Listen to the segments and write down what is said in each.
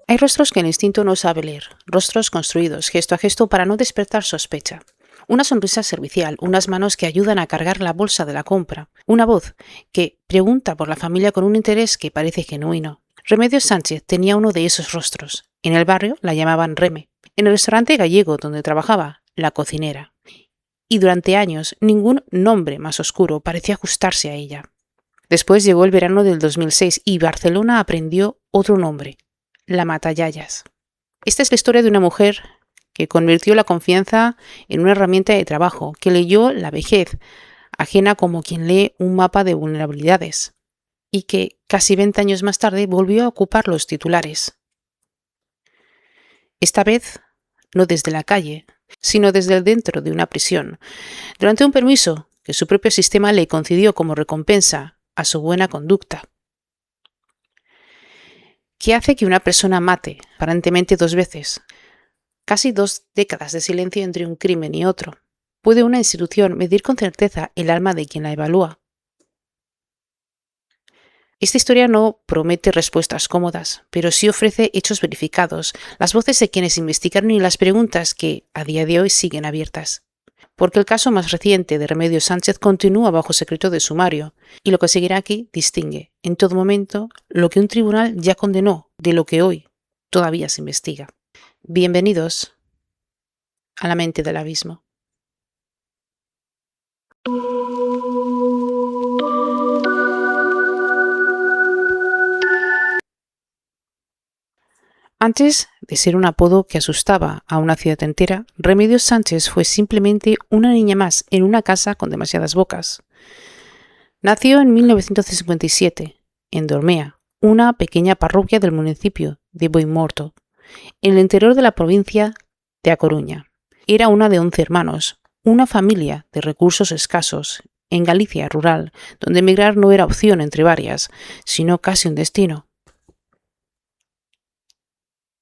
Hay rostros que el instinto no sabe leer, rostros construidos gesto a gesto para no despertar sospecha. Una sonrisa servicial, unas manos que ayudan a cargar la bolsa de la compra, una voz que pregunta por la familia con un interés que parece genuino. Remedios Sánchez tenía uno de esos rostros. En el barrio la llamaban Reme. En el restaurante gallego donde trabajaba, la cocinera. Y durante años ningún nombre más oscuro parecía ajustarse a ella. Después llegó el verano del 2006 y Barcelona aprendió otro nombre, la Matayayas. Esta es la historia de una mujer que convirtió la confianza en una herramienta de trabajo, que leyó la vejez ajena como quien lee un mapa de vulnerabilidades, y que, casi 20 años más tarde, volvió a ocupar los titulares. Esta vez, no desde la calle, sino desde dentro de una prisión, durante un permiso que su propio sistema le concedió como recompensa a su buena conducta. ¿Qué hace que una persona mate, aparentemente 2 veces? Casi 2 décadas de silencio entre un crimen y otro. ¿Puede una institución medir con certeza el alma de quien la evalúa? Esta historia no promete respuestas cómodas, pero sí ofrece hechos verificados, las voces de quienes investigaron y las preguntas que, a día de hoy, siguen abiertas. Porque el caso más reciente de Remedios Sánchez continúa bajo secreto de sumario, y lo que seguirá aquí distingue, en todo momento, lo que un tribunal ya condenó de lo que hoy todavía se investiga. Bienvenidos a la mente del abismo. Antes de ser un apodo que asustaba a una ciudad entera, Remedios Sánchez fue simplemente una niña más en una casa con demasiadas bocas. Nació en 1957, en Dormea, una pequeña parroquia del municipio de Boimorto, en el interior de la provincia de A Coruña. Era una de 11 hermanos, una familia de recursos escasos, en Galicia rural, donde emigrar no era opción entre varias, sino casi un destino.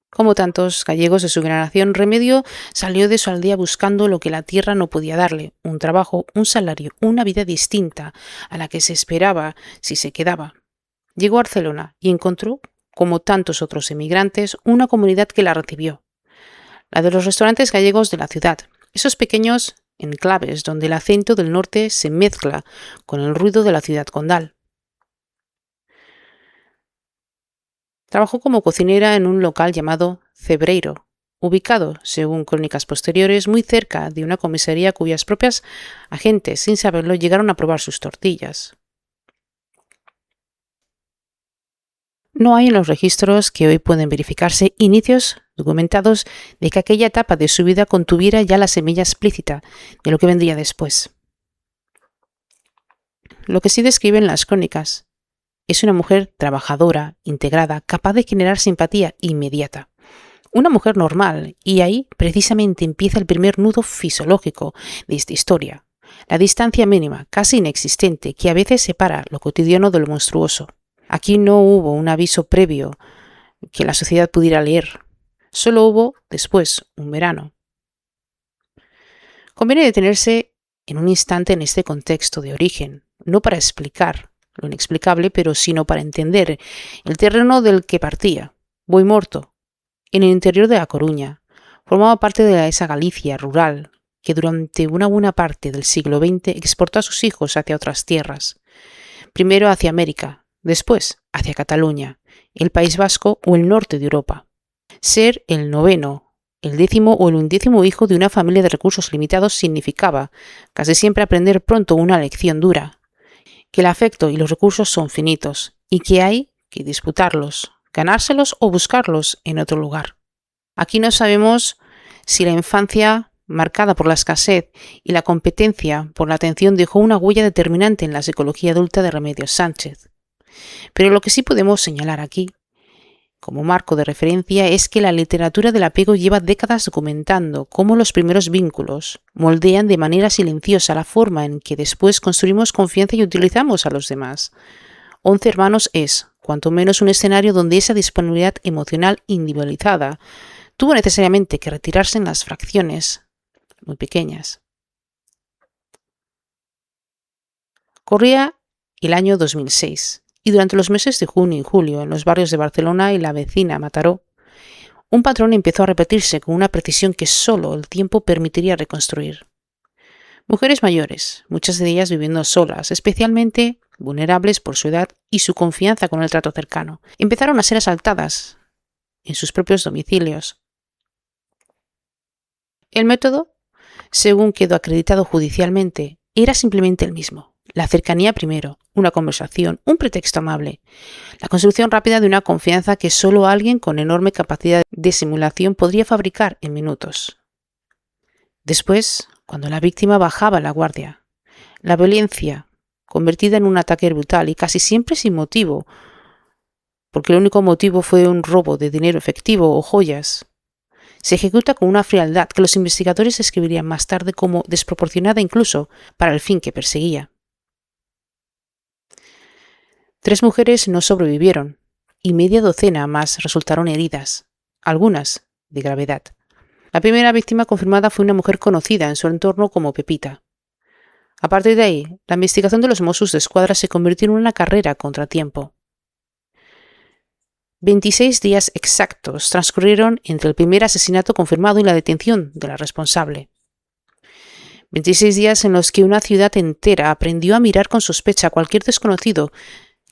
Como tantos gallegos de su generación, Remedio salió de su aldea buscando lo que la tierra no podía darle, un trabajo, un salario, una vida distinta a la que se esperaba si se quedaba. Llegó a Barcelona y encontró, como tantos otros emigrantes, una comunidad que la recibió, la de los restaurantes gallegos de la ciudad, esos pequeños enclaves donde el acento del norte se mezcla con el ruido de la ciudad condal. Trabajó como cocinera en un local llamado Cebreiro, ubicado, según crónicas posteriores, muy cerca de una comisaría cuyas propias agentes, sin saberlo, llegaron a probar sus tortillas. No hay en los registros que hoy pueden verificarse inicios documentados de que aquella etapa de su vida contuviera ya la semilla explícita de lo que vendría después. Lo que sí describen las crónicas es una mujer trabajadora, integrada, capaz de generar simpatía inmediata. Una mujer normal, y ahí precisamente empieza el primer nudo fisiológico de esta historia. La distancia mínima, casi inexistente, que a veces separa lo cotidiano de lo monstruoso. Aquí no hubo un aviso previo que la sociedad pudiera leer. Solo hubo, después, un verano. Conviene detenerse en un instante en este contexto de origen, no para explicar lo inexplicable, pero sino para entender el terreno del que partía. Boimorto, en el interior de A Coruña, formaba parte de esa Galicia rural que durante una buena parte del siglo XX exportó a sus hijos hacia otras tierras, primero hacia América, después hacia Cataluña, el País Vasco o el norte de Europa. Ser el 9º, el 10º o el 11º hijo de una familia de recursos limitados significaba casi siempre aprender pronto una lección dura, que el afecto y los recursos son finitos y que hay que disputarlos, ganárselos o buscarlos en otro lugar. Aquí no sabemos si la infancia, marcada por la escasez y la competencia por la atención, dejó una huella determinante en la psicología adulta de Remedios Sánchez. Pero lo que sí podemos señalar aquí, como marco de referencia, es que la literatura del apego lleva décadas documentando cómo los primeros vínculos moldean de manera silenciosa la forma en que después construimos confianza y utilizamos a los demás. 11 hermanos es, cuanto menos, un escenario donde esa disponibilidad emocional individualizada tuvo necesariamente que retirarse en las fracciones muy pequeñas. Corría el año 2006. Y durante los meses de junio y julio, en los barrios de Barcelona y la vecina Mataró, Un patrón empezó a repetirse con una precisión que solo el tiempo permitiría reconstruir. Mujeres mayores, muchas de ellas viviendo solas, especialmente vulnerables por su edad y su confianza con el trato cercano, empezaron a ser asaltadas en sus propios domicilios. El método, según quedó acreditado judicialmente, era simplemente el mismo. La cercanía primero, una conversación, un pretexto amable, la construcción rápida de una confianza que solo alguien con enorme capacidad de simulación podría fabricar en minutos. Después, cuando la víctima bajaba la guardia, la violencia, convertida en un ataque brutal y casi siempre sin motivo, porque el único motivo fue un robo de dinero efectivo o joyas, se ejecuta con una frialdad que los investigadores escribirían más tarde como desproporcionada incluso para el fin que perseguía. 3 mujeres no sobrevivieron y media docena más resultaron heridas, algunas de gravedad. La primera víctima confirmada fue una mujer conocida en su entorno como Pepita. A partir de ahí, la investigación de los Mossos d'Esquadra se convirtió en una carrera contra tiempo. 26 días exactos transcurrieron entre el primer asesinato confirmado y la detención de la responsable. 26 días en los que una ciudad entera aprendió a mirar con sospecha a cualquier desconocido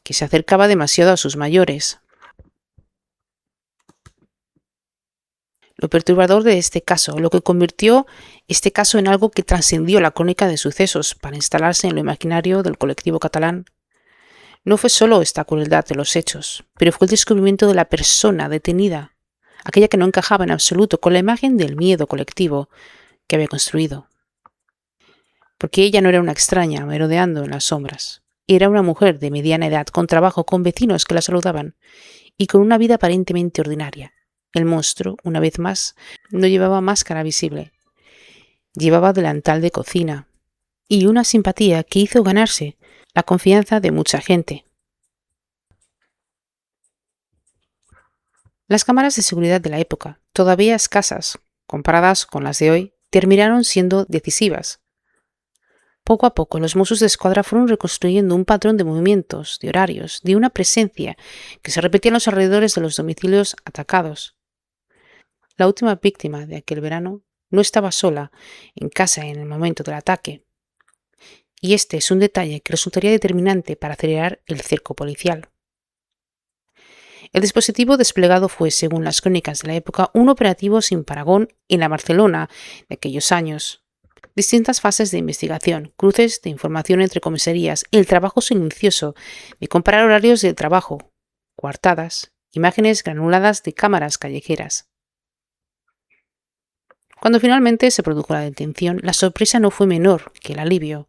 que se acercaba demasiado a sus mayores. Lo perturbador de este caso, lo que convirtió este caso en algo que trascendió la crónica de sucesos para instalarse en lo imaginario del colectivo catalán, no fue solo esta crueldad de los hechos, pero fue el descubrimiento de la persona detenida, aquella que no encajaba en absoluto con la imagen del miedo colectivo que había construido. Porque ella no era una extraña merodeando en las sombras. Era una mujer de mediana edad, con trabajo, con vecinos que la saludaban y con una vida aparentemente ordinaria. El monstruo, una vez más, no llevaba máscara visible. Llevaba delantal de cocina y una simpatía que hizo ganarse la confianza de mucha gente. Las cámaras de seguridad de la época, todavía escasas comparadas con las de hoy, terminaron siendo decisivas. Poco a poco, los Mossos d'Esquadra fueron reconstruyendo un patrón de movimientos, de horarios, de una presencia que se repetía en los alrededores de los domicilios atacados. La última víctima de aquel verano no estaba sola en casa en el momento del ataque. Y este es un detalle que resultaría determinante para acelerar el cerco policial. El dispositivo desplegado fue, según las crónicas de la época, un operativo sin parangón en la Barcelona de aquellos años. Distintas fases de investigación, cruces de información entre comisarías, el trabajo silencioso de comparar horarios de trabajo, coartadas, imágenes granuladas de cámaras callejeras. Cuando finalmente se produjo la detención, la sorpresa no fue menor que el alivio,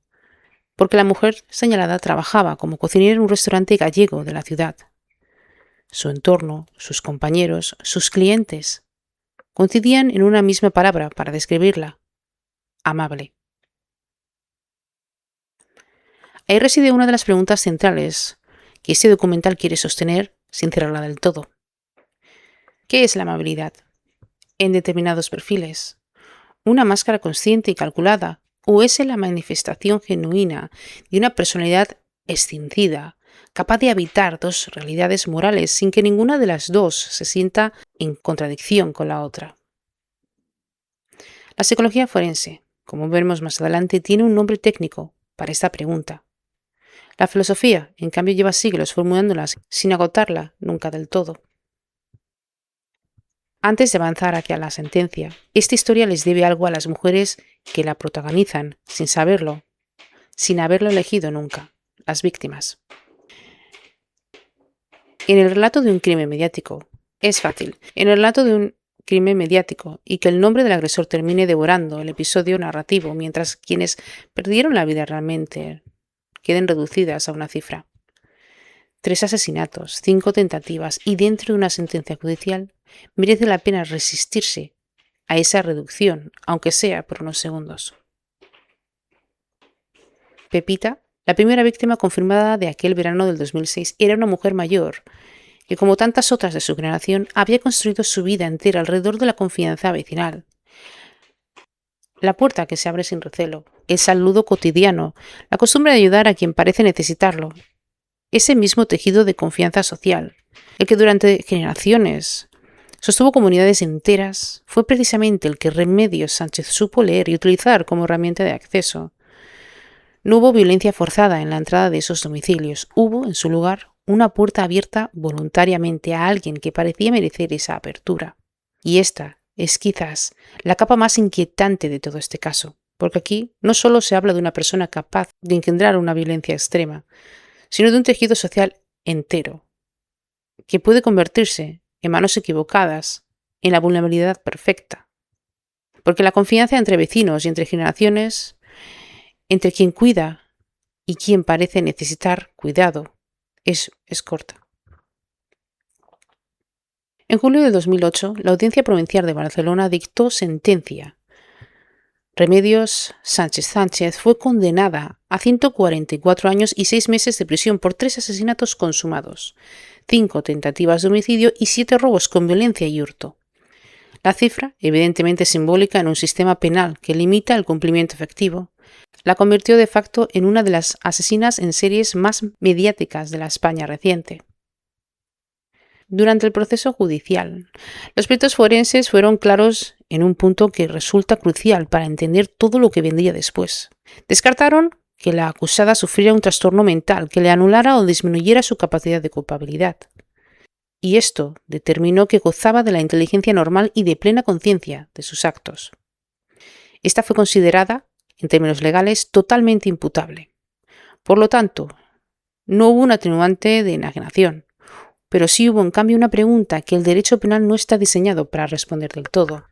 porque la mujer señalada trabajaba como cocinera en un restaurante gallego de la ciudad. Su entorno, sus compañeros, sus clientes, coincidían en una misma palabra para describirla: amable. Ahí reside una de las preguntas centrales que este documental quiere sostener sin cerrarla del todo. ¿Qué es la amabilidad? En determinados perfiles, ¿una máscara consciente y calculada, o es la manifestación genuina de una personalidad escindida, capaz de habitar dos realidades morales sin que ninguna de las dos se sienta en contradicción con la otra? La psicología forense, como veremos más adelante, tiene un nombre técnico para esta pregunta. La filosofía, en cambio, lleva siglos formulándolas sin agotarla nunca del todo. Antes de avanzar hacia la sentencia, esta historia les debe algo a las mujeres que la protagonizan, sin saberlo, sin haberlo elegido nunca, las víctimas. En el relato de un crimen mediático, es fácil, en el relato de un crimen mediático, y que el nombre del agresor termine devorando el episodio narrativo, mientras quienes perdieron la vida realmente queden reducidas a una cifra. 3 asesinatos, 5 tentativas y dentro de una sentencia judicial, merece la pena resistirse a esa reducción, aunque sea por unos segundos. Pepita, la primera víctima confirmada de aquel verano del 2006, era una mujer mayor que, como tantas otras de su generación, había construido su vida entera alrededor de la confianza vecinal. La puerta que se abre sin recelo, el saludo cotidiano, la costumbre de ayudar a quien parece necesitarlo, ese mismo tejido de confianza social, el que durante generaciones Sostuvo comunidades enteras, fue precisamente el que Remedios Sánchez supo leer y utilizar como herramienta de acceso. No hubo violencia forzada en la entrada de esos domicilios, hubo, en su lugar, una puerta abierta voluntariamente a alguien que parecía merecer esa apertura. Y esta es quizás la capa más inquietante de todo este caso, porque aquí no solo se habla de una persona capaz de engendrar una violencia extrema, sino de un tejido social entero, que puede convertirse, en manos equivocadas, en la vulnerabilidad perfecta. Porque la confianza entre vecinos y entre generaciones, entre quien cuida y quien parece necesitar cuidado, es corta. En julio de 2008, la Audiencia Provincial de Barcelona dictó sentencia. Remedios Sánchez fue condenada a 144 años y 6 meses de prisión por 3 asesinatos consumados, 5 tentativas de homicidio y 7 robos con violencia y hurto. La cifra, evidentemente simbólica en un sistema penal que limita el cumplimiento efectivo, la convirtió de facto en una de las asesinas en series más mediáticas de la España reciente. Durante el proceso judicial, los peritos forenses fueron claros en un punto que resulta crucial para entender todo lo que vendría después. Descartaron que la acusada sufriera un trastorno mental que le anulara o disminuyera su capacidad de culpabilidad. Y esto determinó que gozaba de la inteligencia normal y de plena conciencia de sus actos. Esta fue considerada, en términos legales, totalmente imputable. Por lo tanto, no hubo un atenuante de enajenación, pero sí hubo en cambio una pregunta que el derecho penal no está diseñado para responder del todo.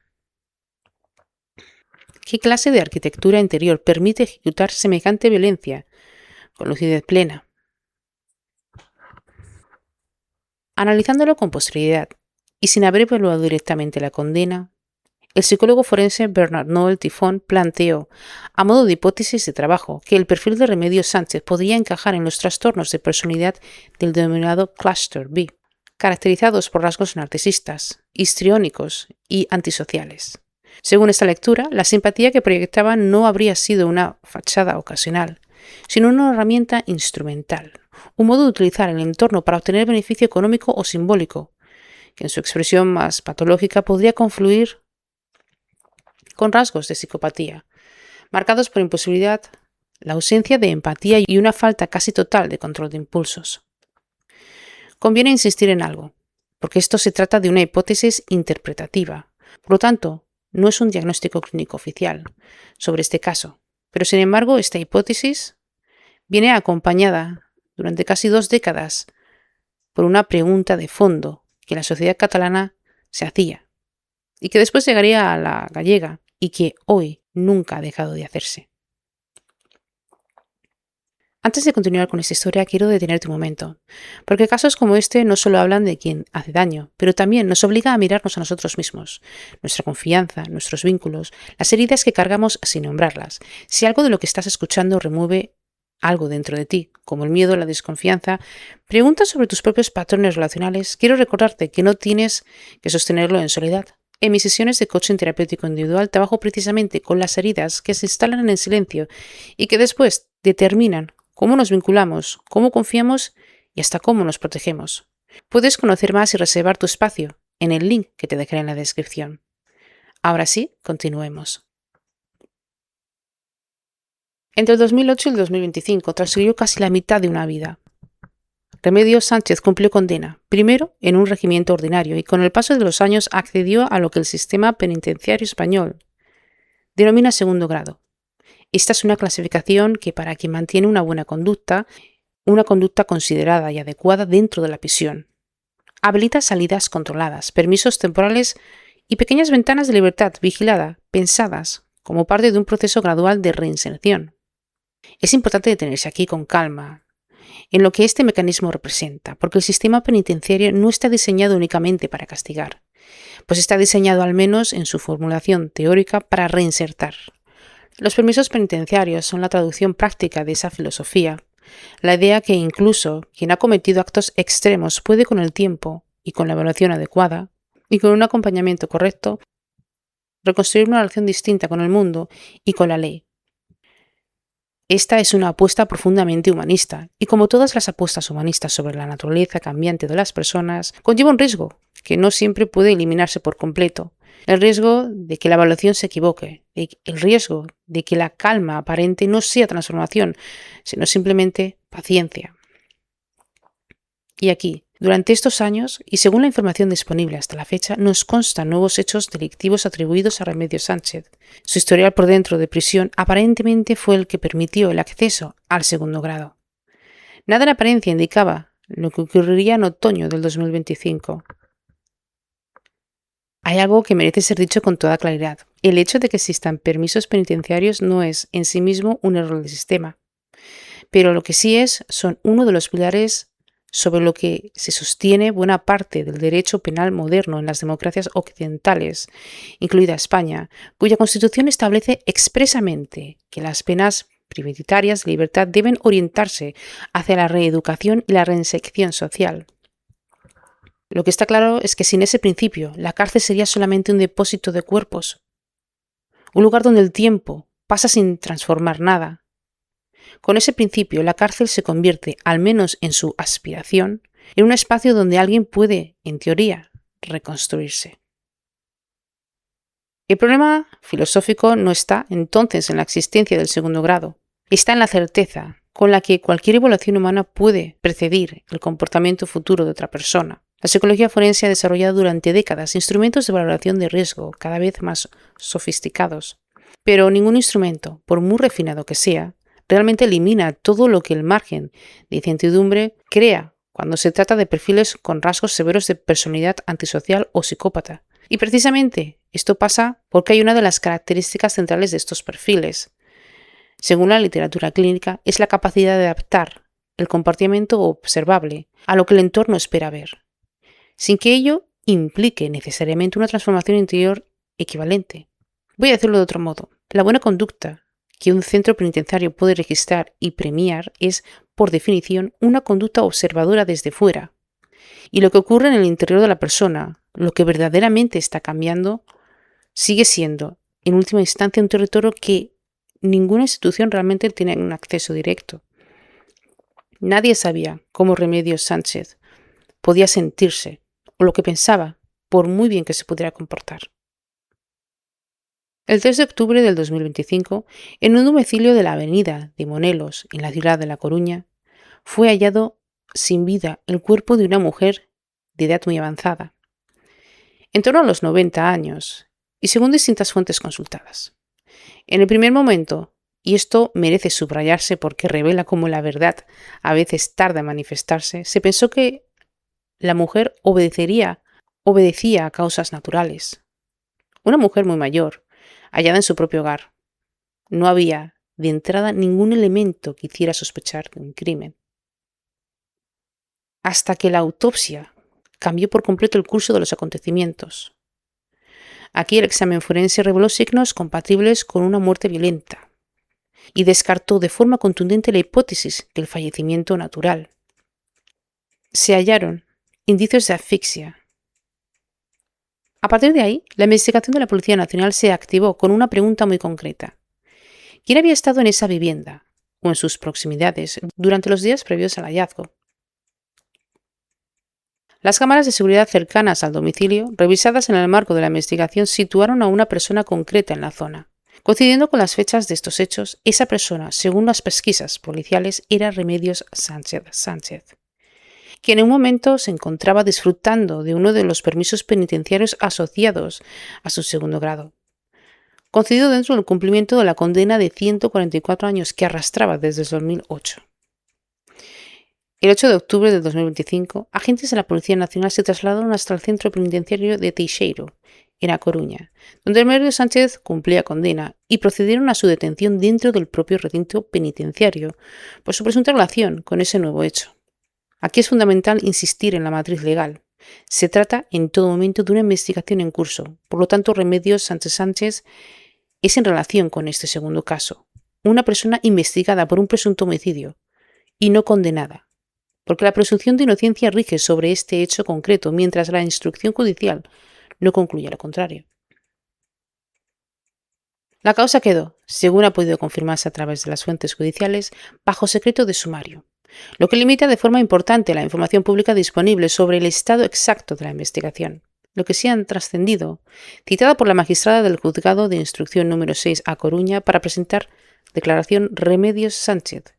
¿Qué clase de arquitectura interior permite ejecutar semejante violencia con lucidez plena? Analizándolo con posterioridad y sin haber evaluado directamente la condena, el psicólogo forense Bernard Noel Tifón planteó, a modo de hipótesis de trabajo, que el perfil de Remedios Sánchez podría encajar en los trastornos de personalidad del denominado Cluster B, caracterizados por rasgos narcisistas, histriónicos y antisociales. Según esta lectura, la simpatía que proyectaba no habría sido una fachada ocasional, sino una herramienta instrumental, un modo de utilizar el entorno para obtener beneficio económico o simbólico, que en su expresión más patológica podría confluir con rasgos de psicopatía, marcados por imposibilidad, la ausencia de empatía y una falta casi total de control de impulsos. Conviene insistir en algo, porque esto se trata de una hipótesis interpretativa. Por lo tanto, no es un diagnóstico clínico oficial sobre este caso, pero sin embargo esta hipótesis viene acompañada durante casi 2 décadas por una pregunta de fondo que la sociedad catalana se hacía y que después llegaría a la gallega y que hoy nunca ha dejado de hacerse. Antes de continuar con esta historia, quiero detenerte un momento, porque casos como este no solo hablan de quien hace daño, pero también nos obliga a mirarnos a nosotros mismos, nuestra confianza, nuestros vínculos, las heridas que cargamos sin nombrarlas. Si algo de lo que estás escuchando remueve algo dentro de ti, como el miedo o la desconfianza, pregunta sobre tus propios patrones relacionales. Quiero recordarte que no tienes que sostenerlo en soledad. En mis sesiones de coaching terapéutico individual trabajo precisamente con las heridas que se instalan en el silencio y que después determinan cómo nos vinculamos, cómo confiamos y hasta cómo nos protegemos. Puedes conocer más y reservar tu espacio en el link que te dejaré en la descripción. Ahora sí, continuemos. Entre el 2008 y el 2025 transcurrió casi la mitad de una vida. Remedios Sánchez cumplió condena, primero en un regimiento ordinario y con el paso de los años accedió a lo que el sistema penitenciario español denomina segundo grado. Esta es una clasificación que para quien mantiene una buena conducta, una conducta considerada y adecuada dentro de la prisión, habilita salidas controladas, permisos temporales y pequeñas ventanas de libertad vigilada, pensadas como parte de un proceso gradual de reinserción. Es importante detenerse aquí con calma en lo que este mecanismo representa, porque el sistema penitenciario no está diseñado únicamente para castigar, pues está diseñado al menos en su formulación teórica para reinsertar. Los permisos penitenciarios son la traducción práctica de esa filosofía, la idea que incluso quien ha cometido actos extremos puede con el tiempo y con la evaluación adecuada y con un acompañamiento correcto reconstruir una relación distinta con el mundo y con la ley. Esta es una apuesta profundamente humanista, y como todas las apuestas humanistas sobre la naturaleza cambiante de las personas, conlleva un riesgo que no siempre puede eliminarse por completo. El riesgo de que la evaluación se equivoque, el riesgo de que la calma aparente no sea transformación, sino simplemente paciencia. Y aquí, durante estos años, y según la información disponible hasta la fecha, nos constan nuevos hechos delictivos atribuidos a Remedios Sánchez. Su historial por dentro de prisión aparentemente fue el que permitió el acceso al segundo grado. Nada en apariencia indicaba lo que ocurriría en otoño del 2025. Hay algo que merece ser dicho con toda claridad. El hecho de que existan permisos penitenciarios no es en sí mismo un error del sistema, pero lo que sí son uno de los pilares sobre lo que se sostiene buena parte del derecho penal moderno en las democracias occidentales, incluida España, cuya Constitución establece expresamente que las penas prioritarias de libertad deben orientarse hacia la reeducación y la reinserción social. Lo que está claro es que sin ese principio, la cárcel sería solamente un depósito de cuerpos, un lugar donde el tiempo pasa sin transformar nada. Con ese principio, la cárcel se convierte, al menos en su aspiración, en un espacio donde alguien puede, en teoría, reconstruirse. El problema filosófico no está, entonces, en la existencia del segundo grado. Está en la certeza con la que cualquier evaluación humana puede precedir el comportamiento futuro de otra persona. La psicología forense ha desarrollado durante décadas instrumentos de valoración de riesgo cada vez más sofisticados. Pero ningún instrumento, por muy refinado que sea, realmente elimina todo lo que el margen de incertidumbre crea cuando se trata de perfiles con rasgos severos de personalidad antisocial o psicópata. Y precisamente esto pasa porque hay una de las características centrales de estos perfiles. Según la literatura clínica, es la capacidad de adaptar el comportamiento observable a lo que el entorno espera ver, sin que ello implique necesariamente una transformación interior equivalente. Voy a decirlo de otro modo. La buena conducta que un centro penitenciario puede registrar y premiar es, por definición, una conducta observadora desde fuera. Y lo que ocurre en el interior de la persona, lo que verdaderamente está cambiando, sigue siendo, en última instancia, un territorio que ninguna institución realmente tiene un acceso directo. Nadie sabía cómo Remedios Sánchez podía sentirse o lo que pensaba, por muy bien que se pudiera comportar. El 3 de octubre del 2025, en un domicilio de la avenida de Monelos, en la ciudad de La Coruña, fue hallado sin vida el cuerpo de una mujer de edad muy avanzada, en torno a los 90 años, y según distintas fuentes consultadas. En el primer momento, y esto merece subrayarse porque revela cómo la verdad a veces tarda en manifestarse, se pensó que la mujer obedecía a causas naturales. Una mujer muy mayor, hallada en su propio hogar. No había, de entrada, ningún elemento que hiciera sospechar de un crimen. Hasta que la autopsia cambió por completo el curso de los acontecimientos. Aquí el examen forense reveló signos compatibles con una muerte violenta y descartó de forma contundente la hipótesis del fallecimiento natural. Se hallaron indicios de asfixia. A partir de ahí, la investigación de la Policía Nacional se activó con una pregunta muy concreta. ¿Quién había estado en esa vivienda o en sus proximidades durante los días previos al hallazgo? Las cámaras de seguridad cercanas al domicilio, revisadas en el marco de la investigación, situaron a una persona concreta en la zona. Coincidiendo con las fechas de estos hechos, esa persona, según las pesquisas policiales, era Remedios Sánchez, quien en un momento se encontraba disfrutando de uno de los permisos penitenciarios asociados a su segundo grado, concedido dentro del cumplimiento de la condena de 144 años que arrastraba desde 2008. El 8 de octubre de 2025, agentes de la Policía Nacional se trasladaron hasta el centro penitenciario de Teixeiro, en A Coruña, donde Remedios Sánchez cumplía condena, y procedieron a su detención dentro del propio recinto penitenciario por su presunta relación con ese nuevo hecho. Aquí es fundamental insistir en la matriz legal. Se trata en todo momento de una investigación en curso, por lo tanto Remedios Sánchez es en relación con este segundo caso, una persona investigada por un presunto homicidio y no condenada, porque la presunción de inocencia rige sobre este hecho concreto, mientras la instrucción judicial no concluye lo contrario. La causa quedó, según ha podido confirmarse a través de las fuentes judiciales, bajo secreto de sumario, lo que limita de forma importante la información pública disponible sobre el estado exacto de la investigación. Lo que sí han trascendido, citada por la magistrada del Juzgado de Instrucción número 6 a Coruña para presentar declaración Remedios Sánchez.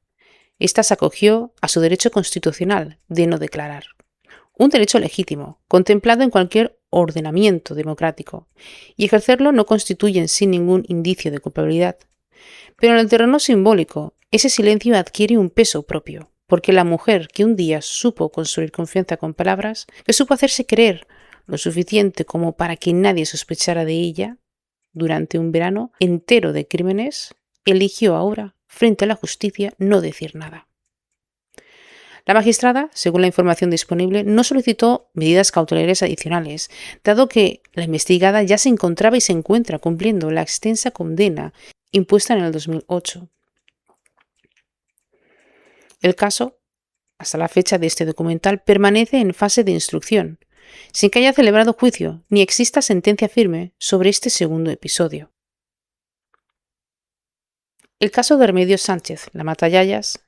Esta se acogió a su derecho constitucional de no declarar. Un derecho legítimo, contemplado en cualquier ordenamiento democrático, y ejercerlo no constituye en sí ningún indicio de culpabilidad. Pero en el terreno simbólico, ese silencio adquiere un peso propio, porque la mujer que un día supo construir confianza con palabras, que supo hacerse creer lo suficiente como para que nadie sospechara de ella, durante un verano entero de crímenes, eligió ahora, frente a la justicia, no decir nada. La magistrada, según la información disponible, no solicitó medidas cautelares adicionales, dado que la investigada ya se encontraba y se encuentra cumpliendo la extensa condena impuesta en el 2008. El caso, hasta la fecha de este documental, permanece en fase de instrucción, sin que haya celebrado juicio ni exista sentencia firme sobre este segundo episodio. El caso de Remedios Sánchez, la Matayayas,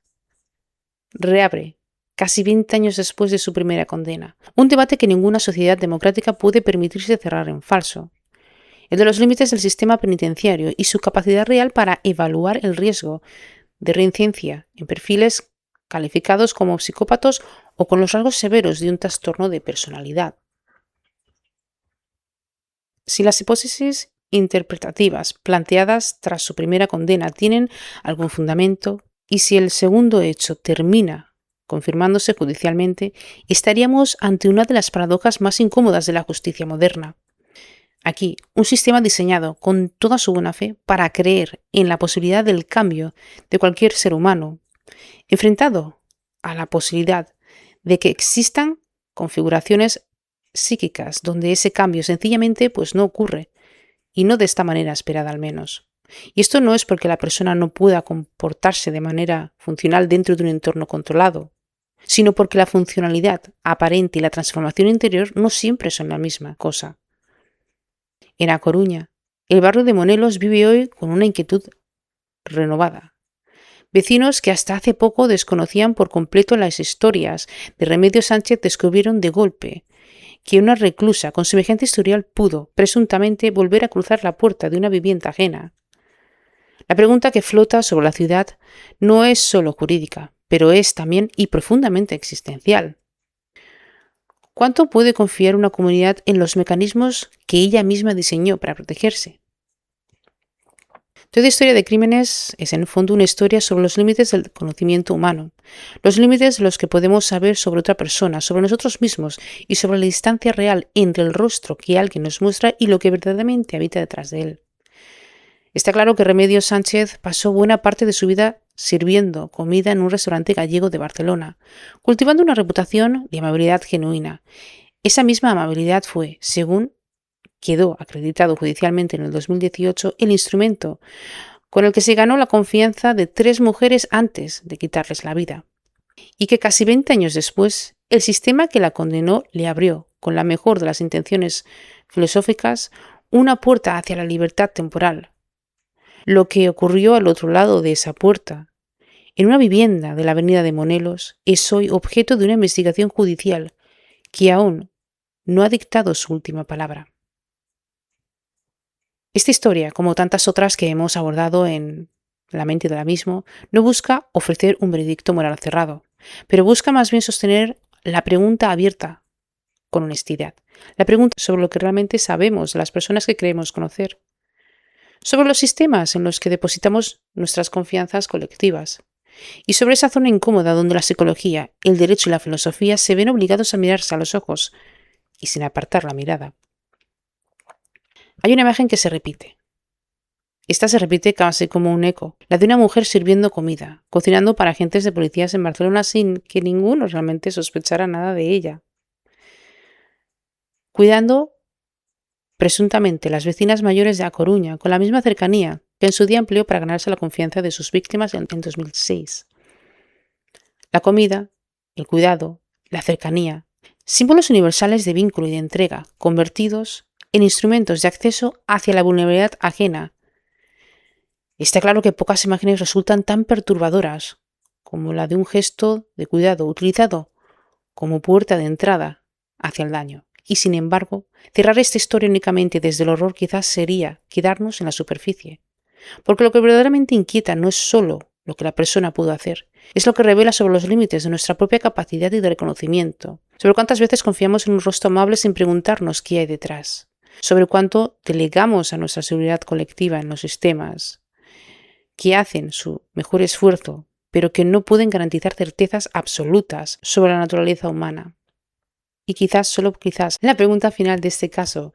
reabre casi 20 años después de su primera condena, un debate que ninguna sociedad democrática puede permitirse cerrar en falso, el de los límites del sistema penitenciario y su capacidad real para evaluar el riesgo de reincidencia en perfiles calificados como psicópatas o con los rasgos severos de un trastorno de personalidad. Si las hipótesis interpretativas planteadas tras su primera condena tienen algún fundamento, y si el segundo hecho termina confirmándose judicialmente, estaríamos ante una de las paradojas más incómodas de la justicia moderna. Aquí, un sistema diseñado con toda su buena fe para creer en la posibilidad del cambio de cualquier ser humano, enfrentado a la posibilidad de que existan configuraciones psíquicas donde ese cambio sencillamente no ocurre, y no de esta manera esperada al menos. Y esto no es porque la persona no pueda comportarse de manera funcional dentro de un entorno controlado, sino porque la funcionalidad aparente y la transformación interior no siempre son la misma cosa. En A Coruña, el barrio de Monelos vive hoy con una inquietud renovada. Vecinos que hasta hace poco desconocían por completo las historias de Remedios Sánchez descubrieron de golpe que una reclusa con semejante historial pudo, presuntamente, volver a cruzar la puerta de una vivienda ajena. La pregunta que flota sobre la ciudad no es solo jurídica, pero es también y profundamente existencial. ¿Cuánto puede confiar una comunidad en los mecanismos que ella misma diseñó para protegerse? Toda historia de crímenes es en el fondo una historia sobre los límites del conocimiento humano, los límites de los que podemos saber sobre otra persona, sobre nosotros mismos y sobre la distancia real entre el rostro que alguien nos muestra y lo que verdaderamente habita detrás de él. Está claro que Remedios Sánchez pasó buena parte de su vida sirviendo comida en un restaurante gallego de Barcelona, cultivando una reputación de amabilidad genuina. Esa misma amabilidad fue, según quedó acreditado judicialmente en el 2018, el instrumento con el que se ganó la confianza de 3 mujeres antes de quitarles la vida, y que casi 20 años después, el sistema que la condenó le abrió, con la mejor de las intenciones filosóficas, una puerta hacia la libertad temporal. Lo que ocurrió al otro lado de esa puerta, en una vivienda de la avenida de Monelos, es hoy objeto de una investigación judicial que aún no ha dictado su última palabra. Esta historia, como tantas otras que hemos abordado en La mente del abismo, no busca ofrecer un veredicto moral cerrado, pero busca más bien sostener la pregunta abierta con honestidad, la pregunta sobre lo que realmente sabemos de las personas que creemos conocer, sobre los sistemas en los que depositamos nuestras confianzas colectivas, y sobre esa zona incómoda donde la psicología, el derecho y la filosofía se ven obligados a mirarse a los ojos y sin apartar la mirada. Hay una imagen que se repite. Esta se repite casi como un eco, la de una mujer sirviendo comida, cocinando para agentes de policías en Barcelona sin que ninguno realmente sospechara nada de ella. Cuidando presuntamente las vecinas mayores de A Coruña, con la misma cercanía que en su día empleó para ganarse la confianza de sus víctimas en 2006. La comida, el cuidado, la cercanía, símbolos universales de vínculo y de entrega, convertidos en instrumentos de acceso hacia la vulnerabilidad ajena, Está claro que pocas imágenes resultan tan perturbadoras como la de un gesto de cuidado utilizado como puerta de entrada hacia el daño. Y sin embargo, cerrar esta historia únicamente desde el horror quizás sería quedarnos en la superficie. Porque lo que verdaderamente inquieta no es solo lo que la persona pudo hacer, es lo que revela sobre los límites de nuestra propia capacidad y de reconocimiento, sobre cuántas veces confiamos en un rostro amable sin preguntarnos qué hay detrás, sobre cuánto delegamos a nuestra seguridad colectiva en los sistemas que hacen su mejor esfuerzo, pero que no pueden garantizar certezas absolutas sobre la naturaleza humana. Y quizás, solo quizás, la pregunta final de este caso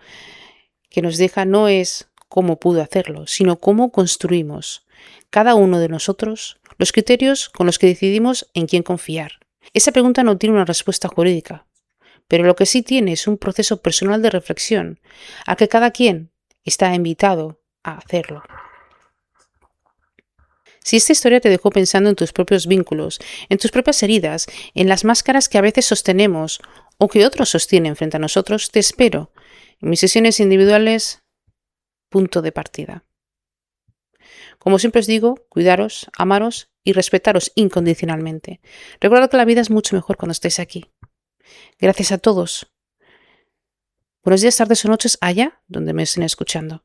que nos deja no es cómo pudo hacerlo, sino cómo construimos cada uno de nosotros los criterios con los que decidimos en quién confiar. Esa pregunta no tiene una respuesta jurídica, pero lo que sí tiene es un proceso personal de reflexión a que cada quien está invitado a hacerlo. Si esta historia te dejó pensando en tus propios vínculos, en tus propias heridas, en las máscaras que a veces sostenemos o que otros sostienen frente a nosotros, te espero en mis sesiones individuales, punto de partida. Como siempre os digo, cuidaros, amaros y respetaros incondicionalmente. Recuerda que la vida es mucho mejor cuando estáis aquí. Gracias a todos. Buenos días, tardes o noches allá donde me estén escuchando.